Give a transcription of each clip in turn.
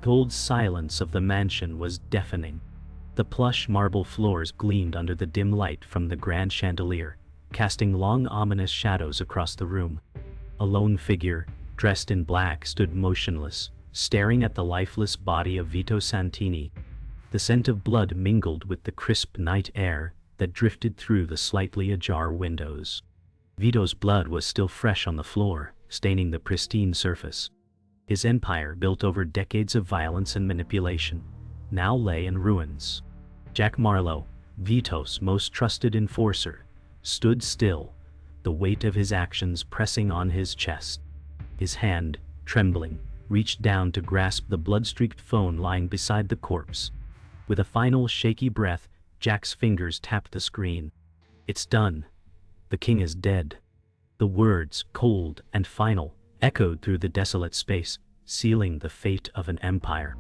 cold silence of the mansion was deafening. The plush marble floors gleamed under the dim light from the grand chandelier, casting long ominous shadows across the room. A lone figure, dressed in black, stood motionless, staring at the lifeless body of Vito Santini. The scent of blood mingled with the crisp night air that drifted through the slightly ajar windows. Vito's blood was still fresh on the floor, staining the pristine surface. His empire, built over decades of violence and manipulation, now lay in ruins. Jack Marlowe, Vito's most trusted enforcer, stood still, the weight of his actions pressing on his chest. His hand, trembling, reached down to grasp the blood-streaked phone lying beside the corpse. With a final shaky breath, Jack's fingers tapped the screen. "It's done. The king is dead." The words, cold and final, echoed through the desolate space, sealing the fate of an empire.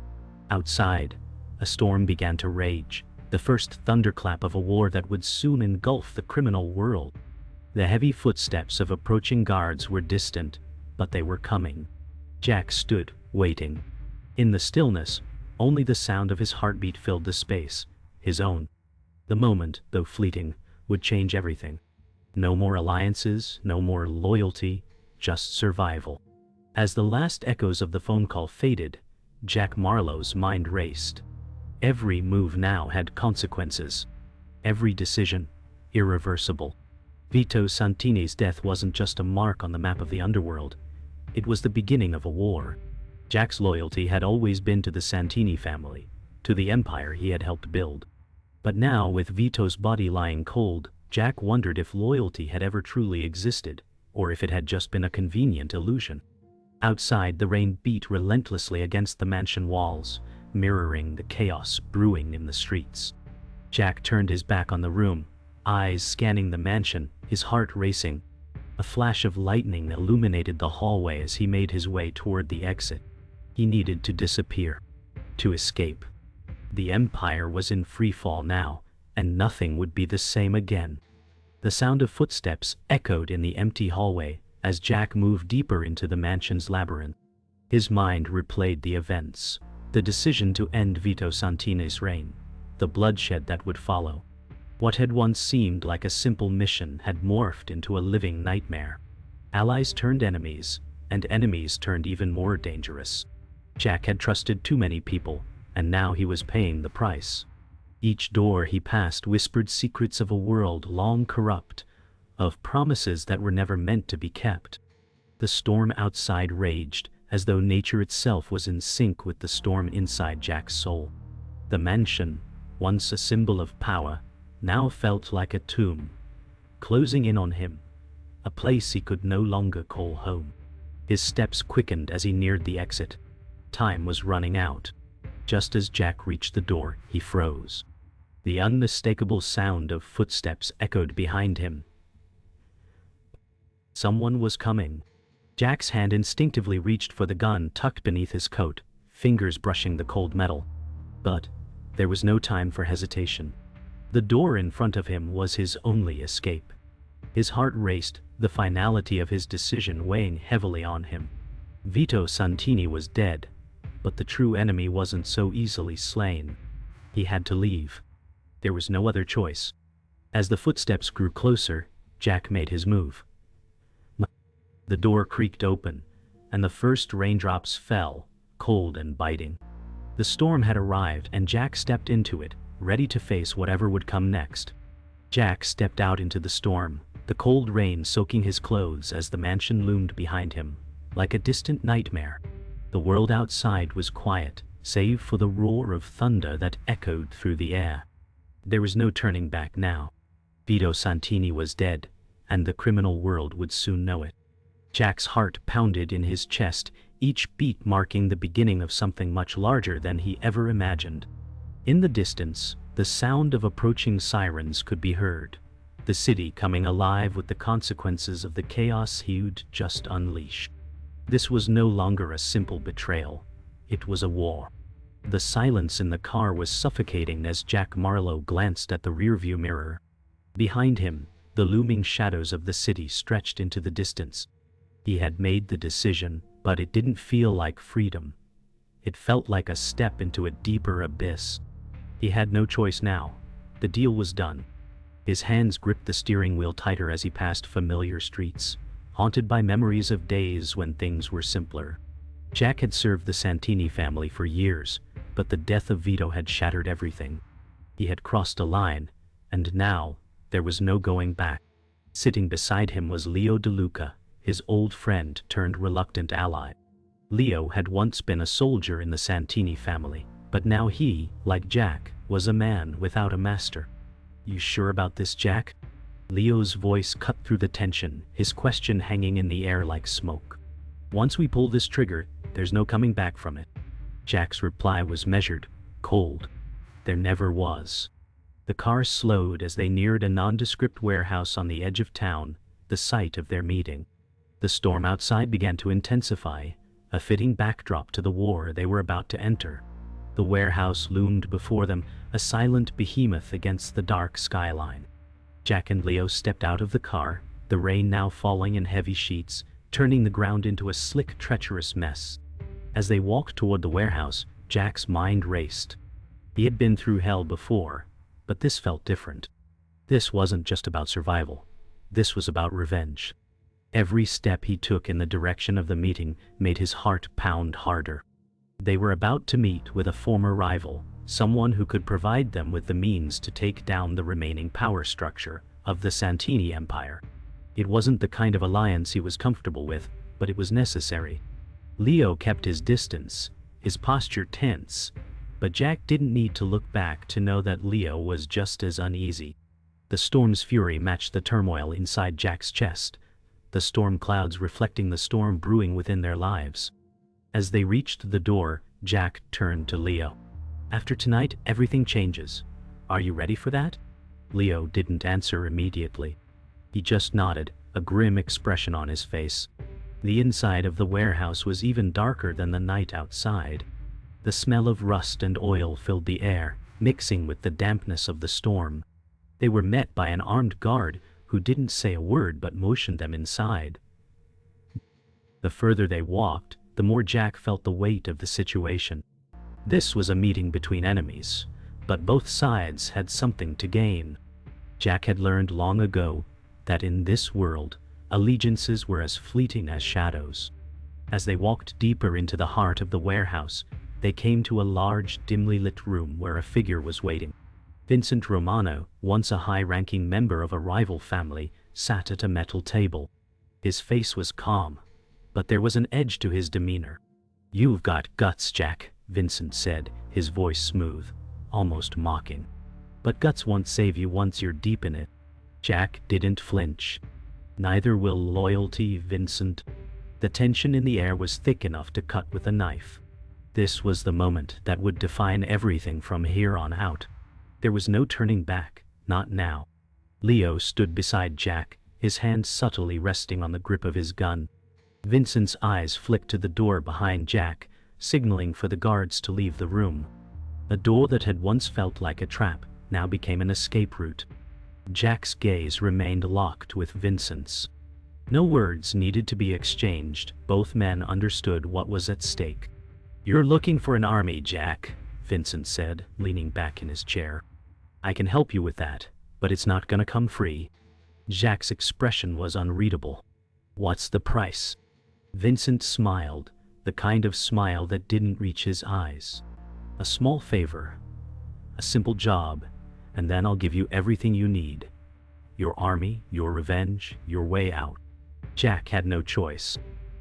Outside, a storm began to rage, the first thunderclap of a war that would soon engulf the criminal world. The heavy footsteps of approaching guards were distant, but they were coming. Jack stood, waiting. In the stillness, only the sound of his heartbeat filled the space, his own. The moment, though fleeting, would change everything. No more alliances, no more loyalty, just survival. As the last echoes of the phone call faded, Jack Marlowe's mind raced. Every move now had consequences. Every decision, irreversible. Vito Santini's death wasn't just a mark on the map of the underworld. It was the beginning of a war. Jack's loyalty had always been to the Santini family, to the empire he had helped build. But now, with Vito's body lying cold, Jack wondered if loyalty had ever truly existed, or if it had just been a convenient illusion. Outside, the rain beat relentlessly against the mansion walls, mirroring the chaos brewing in the streets. Jack turned his back on the room, eyes scanning the mansion, his heart racing. A flash of lightning illuminated the hallway as he made his way toward the exit. He needed to disappear, to escape. The empire was in free fall now, and nothing would be the same again. The sound of footsteps echoed in the empty hallway as Jack moved deeper into the mansion's labyrinth. His mind replayed the events, the decision to end Vito Santini's reign, the bloodshed that would follow. What had once seemed like a simple mission had morphed into a living nightmare. Allies turned enemies, and enemies turned even more dangerous. Jack had trusted too many people, and now he was paying the price. Each door he passed whispered secrets of a world long corrupt, of promises that were never meant to be kept. The storm outside raged, as though nature itself was in sync with the storm inside Jack's soul. The mansion, once a symbol of power, now felt like a tomb, closing in on him, a place he could no longer call home. His steps quickened as he neared the exit. Time was running out. Just as Jack reached the door, he froze. The unmistakable sound of footsteps echoed behind him. Someone was coming. Jack's hand instinctively reached for the gun tucked beneath his coat, fingers brushing the cold metal. But there was no time for hesitation. The door in front of him was his only escape. His heart raced, the finality of his decision weighing heavily on him. Vito Santini was dead, but the true enemy wasn't so easily slain. He had to leave. There was no other choice. As the footsteps grew closer, Jack made his move. The door creaked open, and the first raindrops fell, cold and biting. The storm had arrived, and Jack stepped into it, ready to face whatever would come next. Jack stepped out into the storm, the cold rain soaking his clothes as the mansion loomed behind him, like a distant nightmare. The world outside was quiet, save for the roar of thunder that echoed through the air. There was no turning back now. Vito Santini was dead, and the criminal world would soon know it. Jack's heart pounded in his chest, each beat marking the beginning of something much larger than he ever imagined. In the distance, the sound of approaching sirens could be heard, the city coming alive with the consequences of the chaos he'd just unleashed. This was no longer a simple betrayal. It was a war. The silence in the car was suffocating as Jack Marlowe glanced at the rearview mirror. Behind him, the looming shadows of the city stretched into the distance. He had made the decision, but it didn't feel like freedom. It felt like a step into a deeper abyss. He had no choice now. The deal was done. His hands gripped the steering wheel tighter as he passed familiar streets, haunted by memories of days when things were simpler. Jack had served the Santini family for years, but the death of Vito had shattered everything. He had crossed a line, and now, there was no going back. Sitting beside him was Leo De Luca, his old friend turned reluctant ally. Leo had once been a soldier in the Santini family, but now he, like Jack, was a man without a master. "You sure about this, Jack?" Leo's voice cut through the tension, his question hanging in the air like smoke. "Once we pull this trigger, there's no coming back from it." Jack's reply was measured, cold. There never was. The car slowed as they neared a nondescript warehouse on the edge of town, the site of their meeting. The storm outside began to intensify, a fitting backdrop to the war they were about to enter. The warehouse loomed before them, a silent behemoth against the dark skyline. Jack and Leo stepped out of the car, the rain now falling in heavy sheets, turning the ground into a slick, treacherous mess. As they walked toward the warehouse, Jack's mind raced. He had been through hell before, but this felt different. This wasn't just about survival. This was about revenge. Every step he took in the direction of the meeting made his heart pound harder. They were about to meet with a former rival, someone who could provide them with the means to take down the remaining power structure of the Santini Empire. It wasn't the kind of alliance he was comfortable with, but it was necessary. Leo kept his distance, his posture tense, but Jack didn't need to look back to know that Leo was just as uneasy. The storm's fury matched the turmoil inside Jack's chest, the storm clouds reflecting the storm brewing within their lives. As they reached the door, Jack turned to Leo. "After tonight, everything changes. Are you ready for that?" Leo didn't answer immediately. He just nodded, a grim expression on his face. The inside of the warehouse was even darker than the night outside. The smell of rust and oil filled the air, mixing with the dampness of the storm. They were met by an armed guard who didn't say a word but motioned them inside. The further they walked, the more Jack felt the weight of the situation. This was a meeting between enemies, but both sides had something to gain. Jack had learned long ago that in this world, allegiances were as fleeting as shadows. As they walked deeper into the heart of the warehouse, they came to a large, dimly lit room where a figure was waiting. Vincent Romano, once a high-ranking member of a rival family, sat at a metal table. His face was calm, but there was an edge to his demeanor. "You've got guts, Jack," Vincent said, his voice smooth, almost mocking. "But guts won't save you once you're deep in it." Jack didn't flinch. "Neither will loyalty, Vincent." The tension in the air was thick enough to cut with a knife. This was the moment that would define everything from here on out. There was no turning back, not now. Leo stood beside Jack, his hand subtly resting on the grip of his gun. Vincent's eyes flicked to the door behind Jack, signaling for the guards to leave the room. A door that had once felt like a trap now became an escape route. Jack's gaze remained locked with Vincent's. No words needed to be exchanged, both men understood what was at stake. "You're looking for an army, Jack," Vincent said, leaning back in his chair. "I can help you with that, but it's not gonna come free." Jack's expression was unreadable. "What's the price?" Vincent smiled, the kind of smile that didn't reach his eyes. "A small favor, a simple job, and then I'll give you everything you need. Your army, your revenge, your way out." Jack had no choice.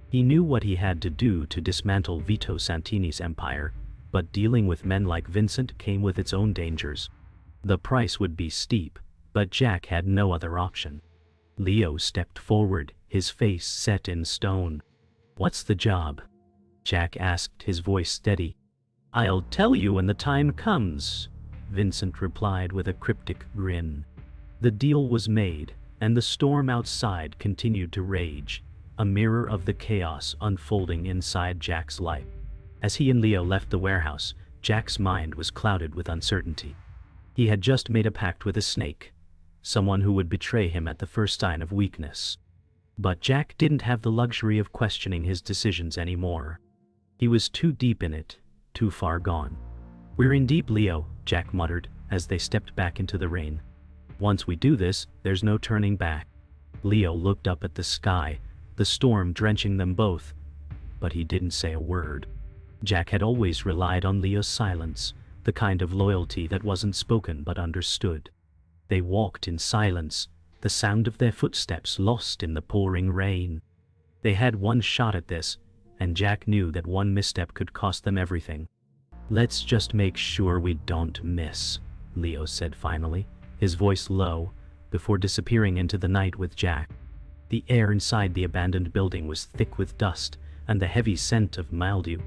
He knew what he had to do to dismantle Vito Santini's empire, but dealing with men like Vincent came with its own dangers. The price would be steep, but Jack had no other option. Leo stepped forward, his face set in stone. "What's the job?" Jack asked, his voice steady. "I'll tell you when the time comes," Vincent replied with a cryptic grin. The deal was made, and the storm outside continued to rage, a mirror of the chaos unfolding inside Jack's life. As he and Leo left the warehouse, Jack's mind was clouded with uncertainty. He had just made a pact with a snake, someone who would betray him at the first sign of weakness. But Jack didn't have the luxury of questioning his decisions anymore. He was too deep in it, too far gone. "We're in deep, Leo," Jack muttered as they stepped back into the rain. "Once we do this, there's no turning back." Leo looked up at the sky, the storm drenching them both, but he didn't say a word. Jack had always relied on Leo's silence, the kind of loyalty that wasn't spoken but understood. They walked in silence, the sound of their footsteps lost in the pouring rain. They had one shot at this, and Jack knew that one misstep could cost them everything. "Let's just make sure we don't miss," Leo said finally, his voice low, before disappearing into the night with Jack. The air inside the abandoned building was thick with dust and the heavy scent of mildew.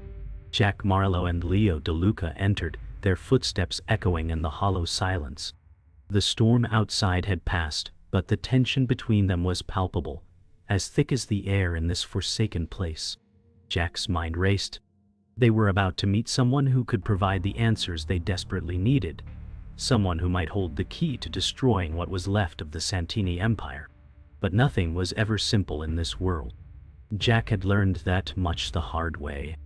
Jack Marlowe and Leo DeLuca entered, their footsteps echoing in the hollow silence. The storm outside had passed, but the tension between them was palpable, as thick as the air in this forsaken place. Jack's mind raced. They were about to meet someone who could provide the answers they desperately needed, someone who might hold the key to destroying what was left of the Santini Empire. But nothing was ever simple in this world. Jack had learned that much the hard way.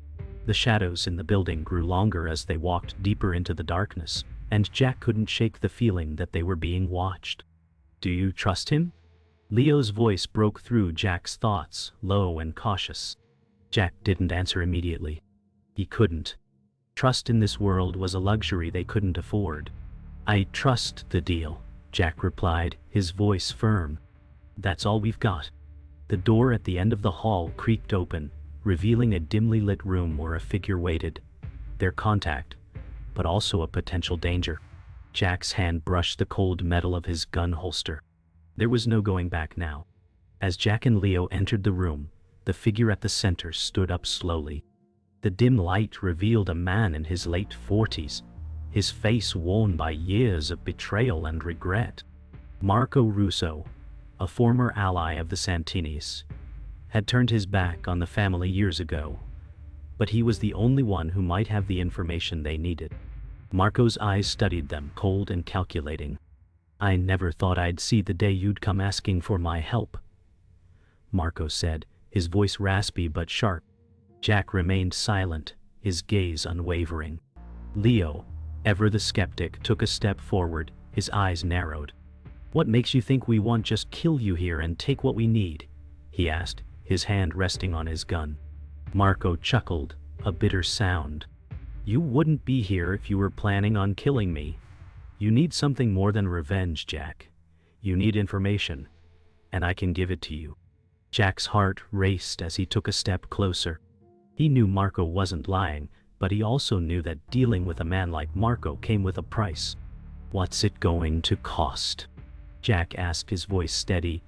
The shadows in the building grew longer as they walked deeper into the darkness, and Jack couldn't shake the feeling that they were being watched. "Do you trust him?" Leo's voice broke through Jack's thoughts, low and cautious. Jack didn't answer immediately. He couldn't. Trust in this world was a luxury they couldn't afford. "I trust the deal," Jack replied, his voice firm. "That's all we've got." The door at the end of the hall creaked open, revealing a dimly lit room where a figure waited. Their contact, but also a potential danger. Jack's hand brushed the cold metal of his gun holster. There was no going back now. As Jack and Leo entered the room, the figure at the center stood up slowly. The dim light revealed a man in his late 40s, his face worn by years of betrayal and regret. Marco Russo, a former ally of the Santinis, had turned his back on the family years ago, but he was the only one who might have the information they needed. Marco's eyes studied them, cold and calculating. "I never thought I'd see the day you'd come asking for my help," Marco said, his voice raspy but sharp. Jack remained silent, his gaze unwavering. Leo, ever the skeptic, took a step forward, his eyes narrowed. "What makes you think we won't just kill you here and take what we need?" he asked, his hand resting on his gun. Marco chuckled, a bitter sound. "You wouldn't be here if you were planning on killing me. You need something more than revenge, Jack. You need information, and I can give it to you." Jack's heart raced as he took a step closer. He knew Marco wasn't lying, but he also knew that dealing with a man like Marco came with a price. "What's it going to cost?" Jack asked, his voice steady,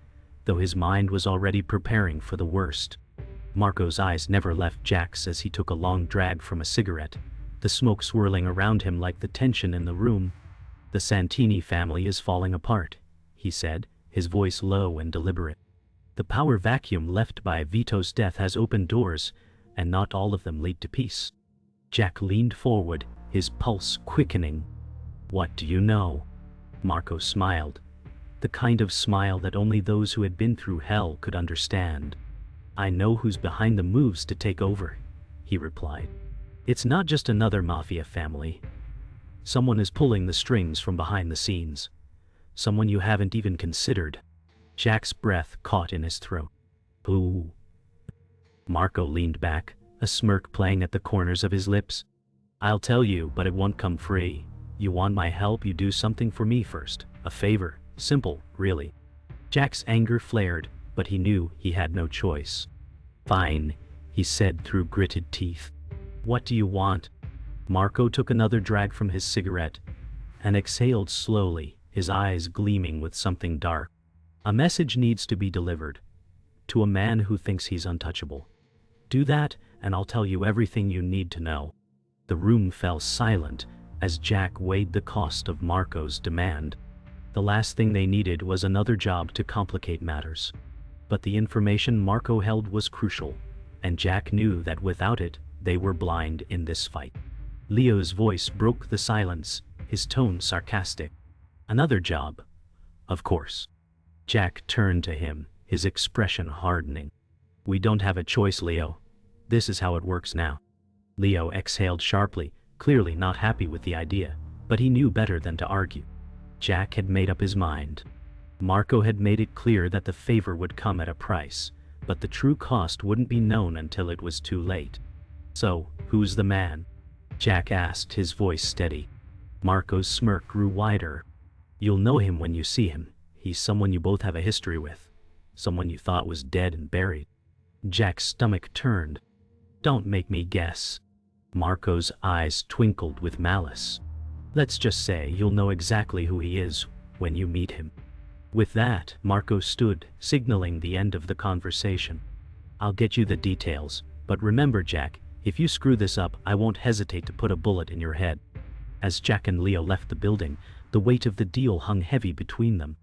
though his mind was already preparing for the worst. Marco's eyes never left Jack's as he took a long drag from a cigarette, the smoke swirling around him like the tension in the room. "The Santini family is falling apart," he said, his voice low and deliberate. "The power vacuum left by Vito's death has opened doors, and not all of them lead to peace." Jack leaned forward, his pulse quickening. "What do you know?" Marco smiled, the kind of smile that only those who had been through hell could understand. "I know who's behind the moves to take over," he replied. "It's not just another Mafia family. Someone is pulling the strings from behind the scenes. Someone you haven't even considered." Jack's breath caught in his throat. "Who?" Marco leaned back, a smirk playing at the corners of his lips. "I'll tell you, but it won't come free. You want my help, you do something for me first. A favor. Simple, really." Jack's anger flared, but he knew he had no choice. "Fine," he said through gritted teeth. "What do you want?" Marco took another drag from his cigarette and exhaled slowly, his eyes gleaming with something dark. "A message needs to be delivered. To a man who thinks he's untouchable. Do that, and I'll tell you everything you need to know." The room fell silent as Jack weighed the cost of Marco's demand. The last thing they needed was another job to complicate matters. But the information Marco held was crucial, and Jack knew that without it, they were blind in this fight. Leo's voice broke the silence, his tone sarcastic. "Another job? Of course." Jack turned to him, his expression hardening. "We don't have a choice, Leo. This is how it works now." Leo exhaled sharply, clearly not happy with the idea, but he knew better than to argue. Jack had made up his mind. Marco had made it clear that the favor would come at a price, but the true cost wouldn't be known until it was too late. "So, who's the man?" Jack asked, his voice steady. Marco's smirk grew wider. "You'll know him when you see him. He's someone you both have a history with. Someone you thought was dead and buried." Jack's stomach turned. "Don't make me guess." Marco's eyes twinkled with malice. "Let's just say you'll know exactly who he is when you meet him." With that, Marco stood, signaling the end of the conversation. "I'll get you the details, but remember, Jack, if you screw this up, I won't hesitate to put a bullet in your head." As Jack and Leo left the building, the weight of the deal hung heavy between them.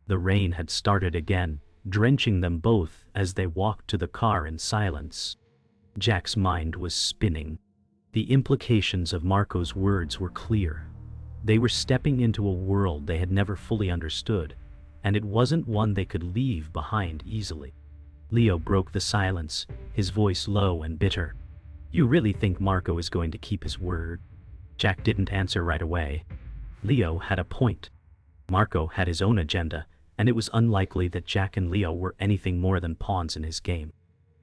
The rain had started again, drenching them both as they walked to the car in silence. Jack's mind was spinning. The implications of Marco's words were clear. They were stepping into a world they had never fully understood, and it wasn't one they could leave behind easily. Leo broke the silence, his voice low and bitter. "You really think Marco is going to keep his word?" Jack didn't answer right away. Leo had a point. Marco had his own agenda, and it was unlikely that Jack and Leo were anything more than pawns in his game.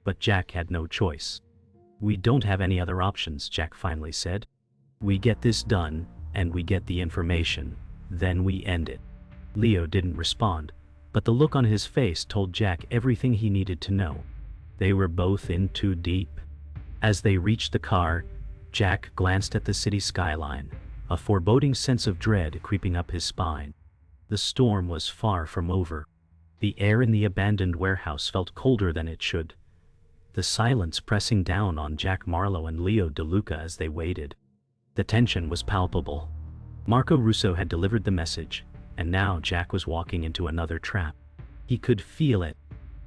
But Jack had no choice. "We don't have any other options," Jack finally said. "We get this done, and we get the information, then we end it." Leo didn't respond, but the look on his face told Jack everything he needed to know. They were both in too deep. As they reached the car, Jack glanced at the city skyline, a foreboding sense of dread creeping up his spine. The storm was far from over. The air in the abandoned warehouse felt colder than it should, the silence pressing down on Jack Marlowe and Leo DeLuca as they waited. The tension was palpable. Marco Russo had delivered the message, and now Jack was walking into another trap. He could feel it.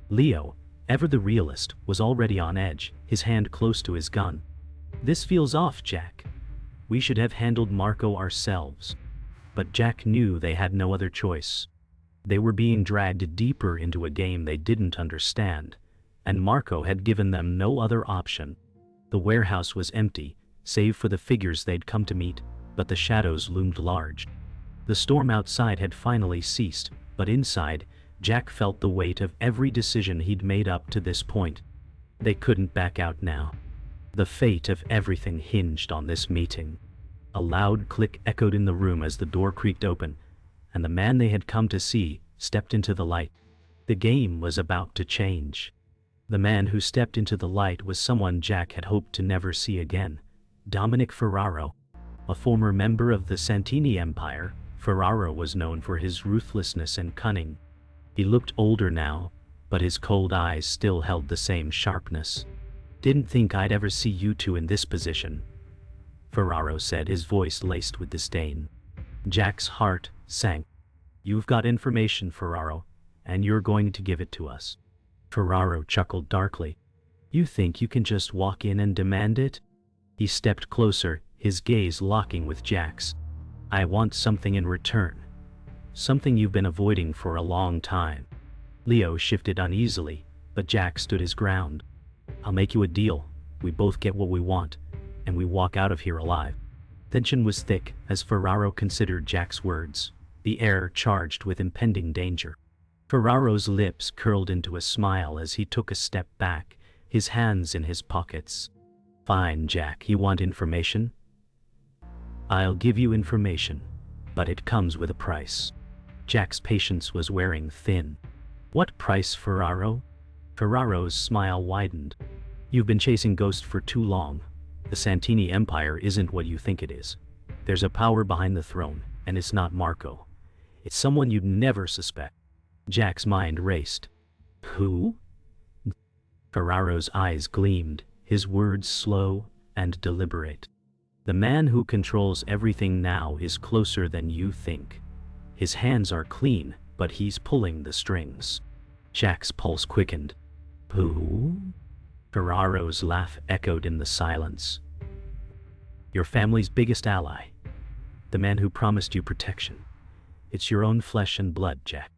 Leo, ever the realist, was already on edge, his hand close to his gun. "This feels off, Jack. We should have handled Marco ourselves." But Jack knew they had no other choice. They were being dragged deeper into a game they didn't understand, and Marco had given them no other option. The warehouse was empty, save for the figures they'd come to meet, but the shadows loomed large. The storm outside had finally ceased, but inside, Jack felt the weight of every decision he'd made up to this point. They couldn't back out now. The fate of everything hinged on this meeting. A loud click echoed in the room as the door creaked open, and the man they had come to see stepped into the light. The game was about to change. The man who stepped into the light was someone Jack had hoped to never see again. Dominic Ferraro. A former member of the Santini Empire, Ferraro was known for his ruthlessness and cunning. He looked older now, but his cold eyes still held the same sharpness. "Didn't think I'd ever see you two in this position," Ferraro said, his voice laced with disdain. Jack's heart sank. "You've got information, Ferraro, and you're going to give it to us." Ferraro chuckled darkly. "You think you can just walk in and demand it?" He stepped closer, his gaze locking with Jack's. "I want something in return. Something you've been avoiding for a long time." Leo shifted uneasily, but Jack stood his ground. "I'll make you a deal. We both get what we want, and we walk out of here alive." Tension was thick as Ferraro considered Jack's words, the air charged with impending danger. Ferraro's lips curled into a smile as he took a step back, his hands in his pockets. "Fine, Jack, you want information? I'll give you information, but it comes with a price." Jack's patience was wearing thin. "What price, Ferraro?" Ferraro's smile widened. "You've been chasing ghosts for too long. The Santini Empire isn't what you think it is. There's a power behind the throne, and it's not Marco. It's someone you'd never suspect." Jack's mind raced. "Who?" Ferraro's eyes gleamed, his words slow and deliberate. "The man who controls everything now is closer than you think. His hands are clean, but he's pulling the strings." Jack's pulse quickened. "Who?" Ferraro's laugh echoed in the silence. "Your family's biggest ally. The man who promised you protection. It's your own flesh and blood, Jack."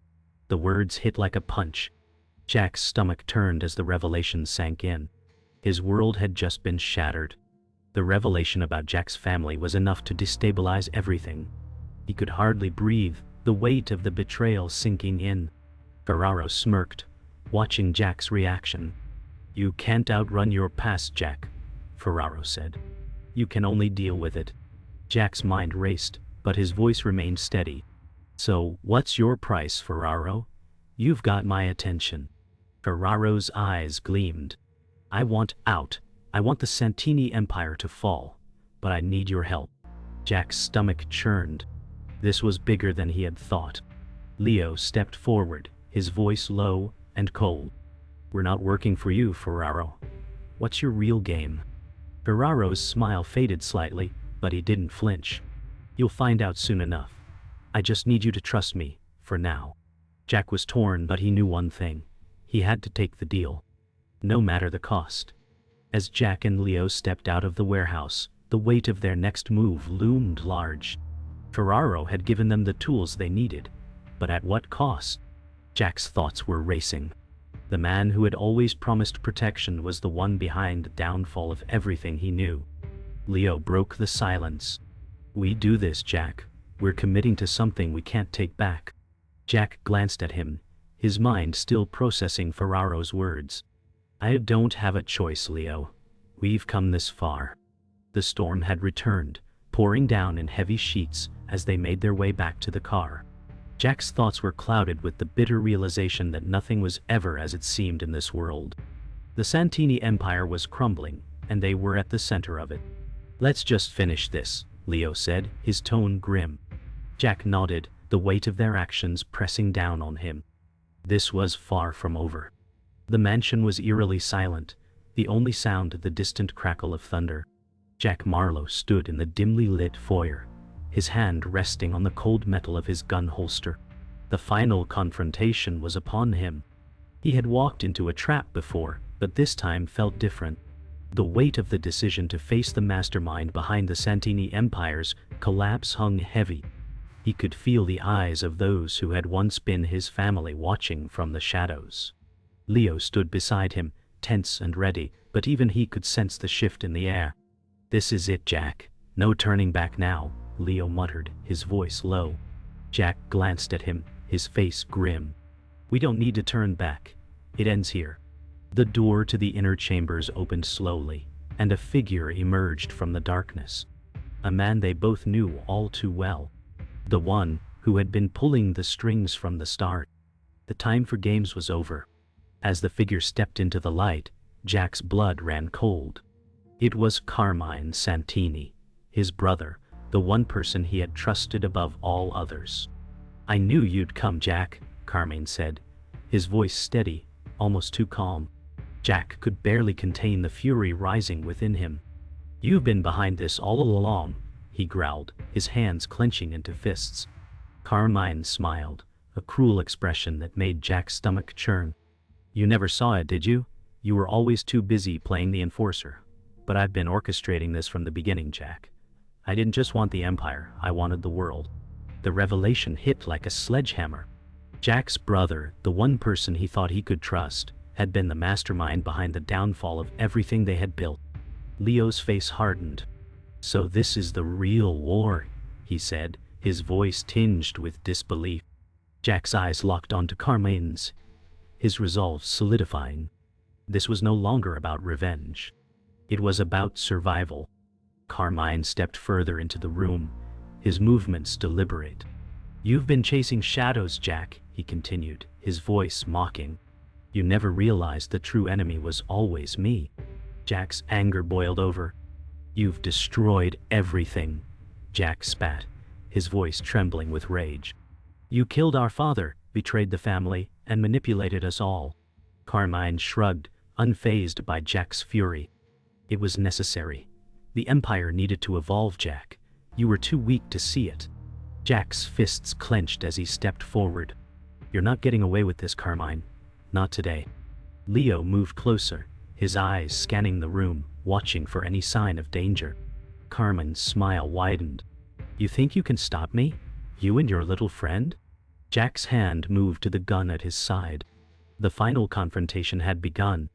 The words hit like a punch. Jack's stomach turned as the revelation sank in. His world had just been shattered. The revelation about Jack's family was enough to destabilize everything. He could hardly breathe, the weight of the betrayal sinking in. Ferraro smirked, watching Jack's reaction. "You can't outrun your past, Jack," Ferraro said. "You can only deal with it." Jack's mind raced, but his voice remained steady. "So, what's your price, Ferraro? You've got my attention." Ferraro's eyes gleamed. "I want out. I want the Santini Empire to fall. But I need your help." Jack's stomach churned. This was bigger than he had thought. Leo stepped forward, his voice low and cold. "We're not working for you, Ferraro. What's your real game?" Ferraro's smile faded slightly, but he didn't flinch. "You'll find out soon enough. I just need you to trust me, for now." Jack was torn, but he knew one thing. He had to take the deal. No matter the cost. As Jack and Leo stepped out of the warehouse, the weight of their next move loomed large. Ferraro had given them the tools they needed, but at what cost? Jack's thoughts were racing. The man who had always promised protection was the one behind the downfall of everything he knew. Leo broke the silence. "We do this, Jack. We're committing to something we can't take back." Jack glanced at him, his mind still processing Ferraro's words. "I don't have a choice, Leo. We've come this far." The storm had returned, pouring down in heavy sheets as they made their way back to the car. Jack's thoughts were clouded with the bitter realization that nothing was ever as it seemed in this world. The Santini Empire was crumbling, and they were at the center of it. "Let's just finish this," Leo said, his tone grim. Jack nodded, the weight of their actions pressing down on him. This was far from over. The mansion was eerily silent, the only sound the distant crackle of thunder. Jack Marlowe stood in the dimly lit foyer, his hand resting on the cold metal of his gun holster. The final confrontation was upon him. He had walked into a trap before, but this time felt different. The weight of the decision to face the mastermind behind the Santini Empire's collapse hung heavy. He could feel the eyes of those who had once been his family watching from the shadows. Leo stood beside him, tense and ready, but even he could sense the shift in the air. "This is it, Jack. No turning back now," Leo muttered, his voice low. Jack glanced at him, his face grim. "We don't need to turn back. It ends here." The door to the inner chambers opened slowly, and a figure emerged from the darkness. A man they both knew all too well. The one who had been pulling the strings from the start. The time for games was over. As the figure stepped into the light, Jack's blood ran cold. It was Carmine Santini, his brother, the one person he had trusted above all others. "I knew you'd come, Jack," Carmine said, his voice steady, almost too calm. Jack could barely contain the fury rising within him. "You've been behind this all along," he growled, his hands clenching into fists. Carmine smiled, a cruel expression that made Jack's stomach churn. "You never saw it, did you? You were always too busy playing the enforcer. But I've been orchestrating this from the beginning, Jack. I didn't just want the Empire, I wanted the world." The revelation hit like a sledgehammer. Jack's brother, the one person he thought he could trust, had been the mastermind behind the downfall of everything they had built. Leo's face hardened. "So this is the real war," he said, his voice tinged with disbelief. Jack's eyes locked onto Carmine's, his resolve solidifying. This was no longer about revenge. It was about survival. Carmine stepped further into the room, his movements deliberate. "You've been chasing shadows, Jack," he continued, his voice mocking. "You never realized the true enemy was always me." Jack's anger boiled over. "You've destroyed everything," Jack spat, his voice trembling with rage. "You killed our father, betrayed the family, and manipulated us all." Carmine shrugged, unfazed by Jack's fury. "It was necessary. The Empire needed to evolve, Jack. You were too weak to see it." Jack's fists clenched as he stepped forward. "You're not getting away with this, Carmine. Not today." Leo moved closer, his eyes scanning the room, watching for any sign of danger. Carmine's smile widened. "You think you can stop me? You and your little friend?" Jack's hand moved to the gun at his side. The final confrontation had begun.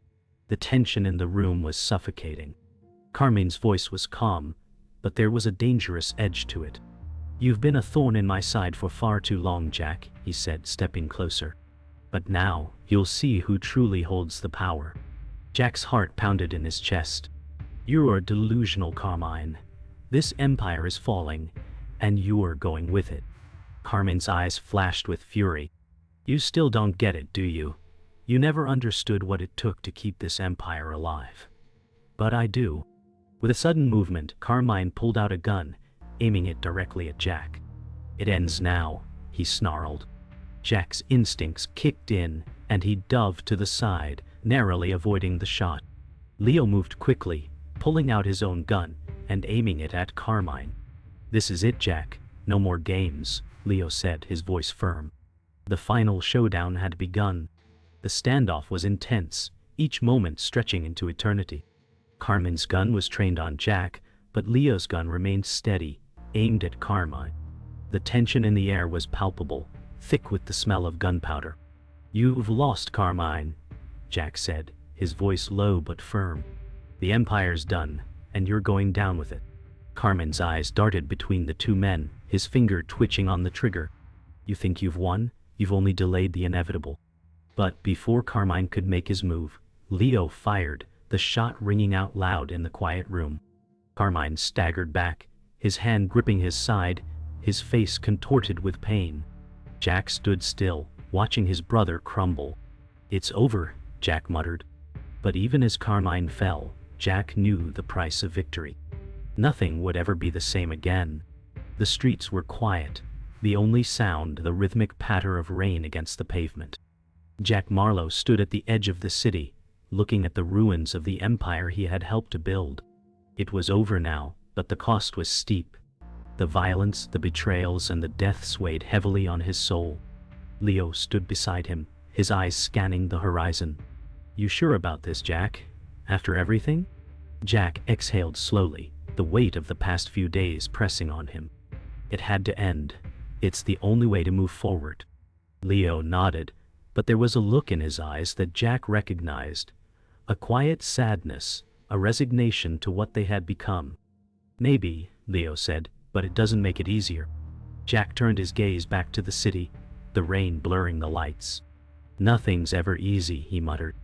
The tension in the room was suffocating. Carmine's voice was calm, but there was a dangerous edge to it. "You've been a thorn in my side for far too long, Jack," he said, stepping closer. "But now, you'll see who truly holds the power." Jack's heart pounded in his chest. "You're delusional, Carmine. This empire is falling, and you're going with it." Carmine's eyes flashed with fury. "You still don't get it, do you? You never understood what it took to keep this empire alive." "But I do." With a sudden movement, Carmine pulled out a gun, aiming it directly at Jack. "It ends now," he snarled. Jack's instincts kicked in, and he dove to the side, narrowly avoiding the shot. Leo moved quickly, pulling out his own gun and aiming it at Carmine. "This is it, Jack. No more games," Leo said, his voice firm. The final showdown had begun. The standoff was intense, each moment stretching into eternity. Carmine's gun was trained on Jack, but Leo's gun remained steady, aimed at Carmine. The tension in the air was palpable, thick with the smell of gunpowder. "You've lost, Carmine," Jack said, his voice low but firm. "The Empire's done, and you're going down with it." Carmine's eyes darted between the two men, his finger twitching on the trigger. "You think you've won? You've only delayed the inevitable." But before Carmine could make his move, Leo fired, the shot ringing out loud in the quiet room. Carmine staggered back, his hand gripping his side, his face contorted with pain. Jack stood still, watching his brother crumble. "It's over," Jack muttered. But even as Carmine fell, Jack knew the price of victory. Nothing would ever be the same again. The streets were quiet, the only sound the rhythmic patter of rain against the pavement. Jack Marlowe stood at the edge of the city, looking at the ruins of the empire he had helped to build. It was over now, but the cost was steep. The violence, the betrayals, and the deaths weighed heavily on his soul. Leo stood beside him, his eyes scanning the horizon. "You sure about this, Jack? After everything?" Jack exhaled slowly, the weight of the past few days pressing on him. "It had to end. It's the only way to move forward." Leo nodded, but there was a look in his eyes that Jack recognized. A quiet sadness, a resignation to what they had become. "Maybe," Leo said, "but it doesn't make it easier." Jack turned his gaze back to the city, the rain blurring the lights. "Nothing's ever easy," he muttered.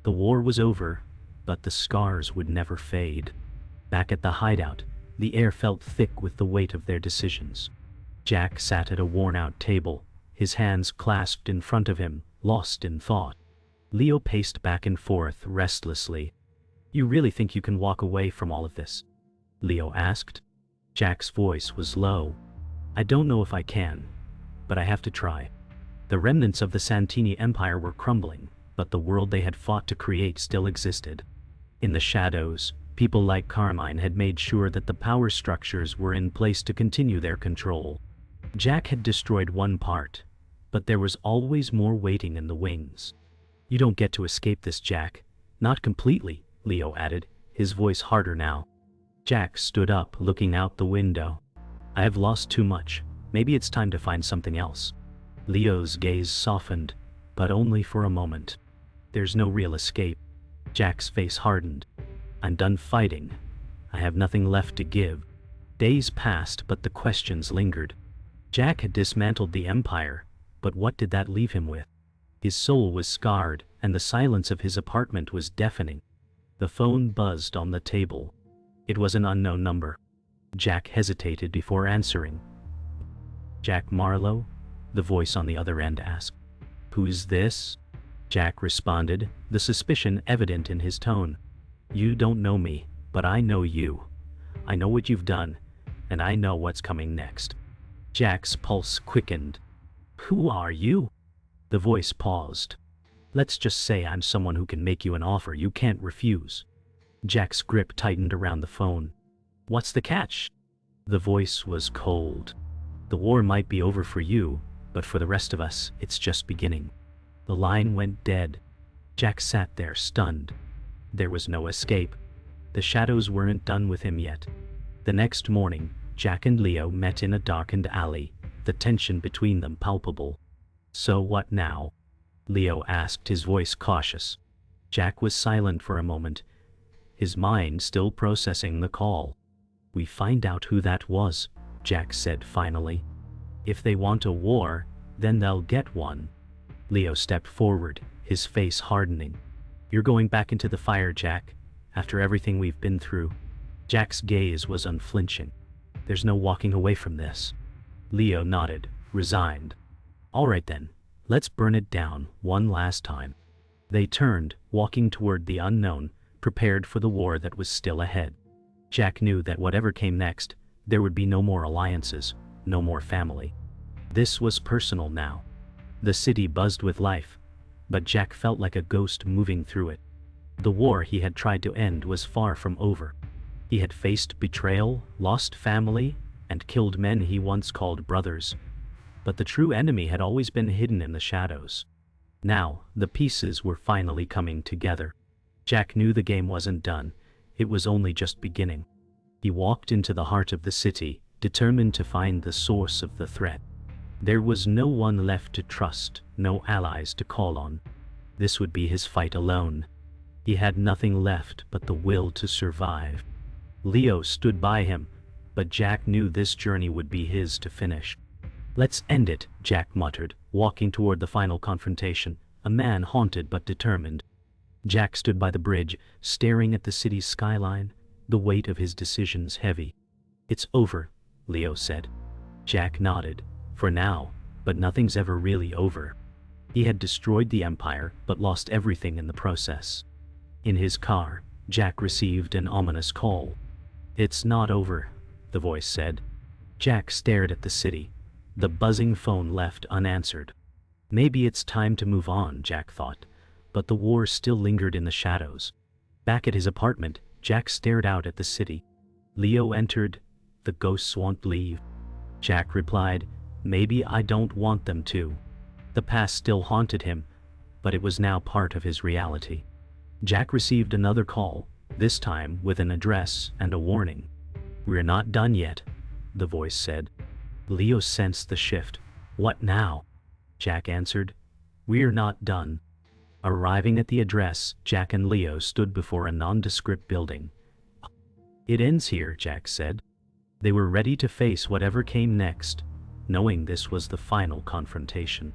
The war was over, but the scars would never fade. Back at the hideout, the air felt thick with the weight of their decisions. Jack sat at a worn-out table, his hands clasped in front of him, lost in thought. Leo paced back and forth restlessly. "You really think you can walk away from all of this?" Leo asked. Jack's voice was low. "I don't know if I can, but I have to try." The remnants of the Santini Empire were crumbling, but the world they had fought to create still existed. In the shadows, people like Carmine had made sure that the power structures were in place to continue their control. Jack had destroyed one part, but there was always more waiting in the wings. "You don't get to escape this, Jack. Not completely," Leo added, his voice harder now. Jack stood up, looking out the window. "I have lost too much. Maybe it's time to find something else." Leo's gaze softened, but only for a moment. "There's no real escape." Jack's face hardened. "I'm done fighting. I have nothing left to give." Days passed, but the questions lingered. Jack had dismantled the empire, but what did that leave him with? His soul was scarred, and the silence of his apartment was deafening. The phone buzzed on the table. It was an unknown number. Jack hesitated before answering. "Jack Marlowe?" the voice on the other end asked. "Who's this?" Jack responded, the suspicion evident in his tone. "You don't know me, but I know you. I know what you've done, and I know what's coming next." Jack's pulse quickened. "Who are you?" The voice paused. "Let's just say I'm someone who can make you an offer you can't refuse." Jack's grip tightened around the phone. "What's the catch?" The voice was cold. "The war might be over for you, but for the rest of us, it's just beginning." The line went dead. Jack sat there stunned. There was no escape. The shadows weren't done with him yet. The next morning, Jack and Leo met in a darkened alley, the tension between them palpable. "So what now?" Leo asked, his voice cautious. Jack was silent for a moment, his mind still processing the call. "We find out who that was," Jack said finally. "If they want a war, then they'll get one." Leo stepped forward, his face hardening. "You're going back into the fire, Jack, after everything we've been through." Jack's gaze was unflinching. "There's no walking away from this." Leo nodded, resigned. "All right then, let's burn it down one last time." They turned, walking toward the unknown, prepared for the war that was still ahead. Jack knew that whatever came next, there would be no more alliances, no more family. This was personal now. The city buzzed with life, but Jack felt like a ghost moving through it. The war he had tried to end was far from over. He had faced betrayal, lost family, and killed men he once called brothers. But the true enemy had always been hidden in the shadows. Now, the pieces were finally coming together. Jack knew the game wasn't done, it was only just beginning. He walked into the heart of the city, determined to find the source of the threat. There was no one left to trust, no allies to call on. This would be his fight alone. He had nothing left but the will to survive. Leo stood by him, but Jack knew this journey would be his to finish. "Let's end it," Jack muttered, walking toward the final confrontation, a man haunted but determined. Jack stood by the bridge, staring at the city's skyline, the weight of his decisions heavy. "It's over," Leo said. Jack nodded. "For now, but nothing's ever really over." He had destroyed the Empire, but lost everything in the process. In his car, Jack received an ominous call. "It's not over," the voice said. Jack stared at the city. The buzzing phone left unanswered. Maybe it's time to move on, Jack thought, but the war still lingered in the shadows. Back at his apartment, Jack stared out at the city. Leo entered. "The ghosts won't leave." Jack replied, "Maybe I don't want them to." The past still haunted him, but it was now part of his reality. Jack received another call, this time with an address and a warning. "We're not done yet," the voice said. Leo sensed the shift. "What now?" Jack answered, "We're not done." Arriving at the address, Jack and Leo stood before a nondescript building. "It ends here," Jack said. They were ready to face whatever came next, knowing this was the final confrontation.